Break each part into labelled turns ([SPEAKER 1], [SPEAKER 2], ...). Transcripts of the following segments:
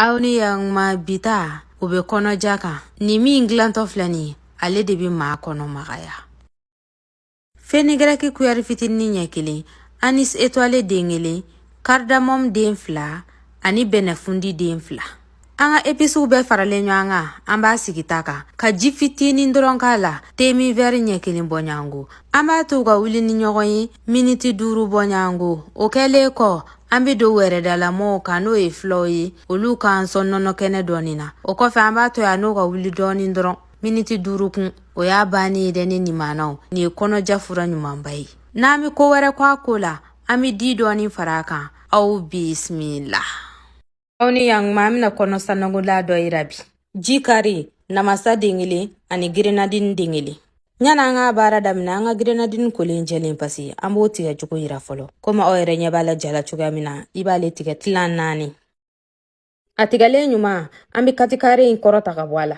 [SPEAKER 1] Aw ni yang ma bita u be kɔnɔ jaka ni min glantɔ filɛ ni ale de bi maa kɔnɔ magaya. Fenegraki kuyari fitinin ɲɛ kelen, anis étoilé den kelen, cardamome den 2 ani bɛnɛfundi den 2. An ka épices bɛɛ faralen ɲɔgɔn kan, an b'a sigi ta kan ka ji fitinin dɔrɔn k'a la, temi verre ɲɛ kelen bɔɲango. An b'a to ka wuli ni ɲɔgɔn ye miniti 5 bɔɲango. O kɛlen kɔ, an bɛ don wɛrɛdalamɔɔw kan n'o ye fulaw ye, olu k'an sɔn nɔnɔ kɛnɛ dɔɔnin na. O kɔfɛ an b'a to yan n'o ka wuli dɔɔnin dɔrɔn, miniti 5 kun, o y'a bannen ye dɛ ne nimanaw. Ni ye kɔnɔja fura ɲumanba ye. N'an bɛ ko wɛrɛ kɔ a ko la, an bɛ di dɔɔnin fara a kan. Aw bismillah. Aw ni yang ma mina kɔnɔ sanagola dɔ yira bi. Ji kari, namasa den kelen ani grenadine den kelen. Ɲana an ka baara daminɛ, an ka grenadine kolen jɛlen pasi an b'o tigɛ cogo yira fɔlɔ. Komi aw yɛrɛ ɲɛ b'a la jala cogoya min na, i b'ale tigɛ tilan 4. A tigɛlen ɲuman, an bɛ katikare in kɔrɔta ka bɔ a la.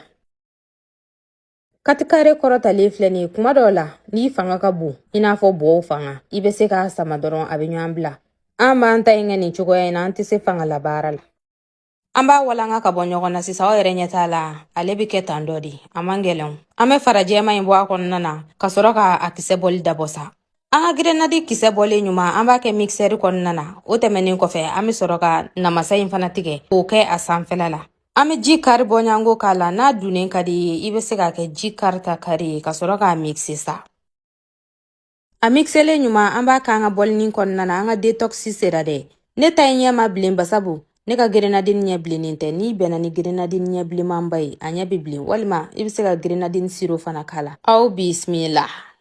[SPEAKER 1] Katikare kɔrɔtalen filɛ nin ye, kuma dɔw la, n'i fanga ka bon, i n'a fɔ bɔw fanga, i bɛ se k'a sama dɔrɔn a bɛ ɲɔgɔn bila. An b'an ta in kɛ nin cogoya in na, an tɛ se fanga la baara la. An b'a walanga ka bɔ ɲɔgɔn na sisan, aw yɛrɛ ɲɛ t'a la, ale bɛ kɛ tan dɔ de, a man gɛlɛn. An bɛ farajɛma in bɔ a kɔnɔna na, ka sɔrɔ ka a kisɛ bɔli dabɔ sa. An ka grenadine kisɛ bɔlen ɲuman, an b'a kɛ mixeur kɔnɔna na. O tɛmɛnen kɔfɛ, an bɛ sɔrɔ ka namasa in fana tigɛ, k'o kɛ a sanfɛla la. An bɛ ji kari bɔɲango k'a la, n'a dunnen ka di ye, i bɛ se k'a kɛ ji karita kari ye, ka sɔrɔ k'a mixer sa. A mixelen ɲuman, an b'a kɛ an ka bɔlinin kɔnɔna na, an ka détox sera dɛ. Ne ta in ɲɛ ma bilen basabu, ne ka grenadine ɲɛ bilennen tɛ. N'i bɛnna ni grenadine ɲɛ bilenmanba ye, a ɲɛ bɛ bilen. Walima, i bɛ se ka grenadine sirop fana k'a la. Aw bismillah.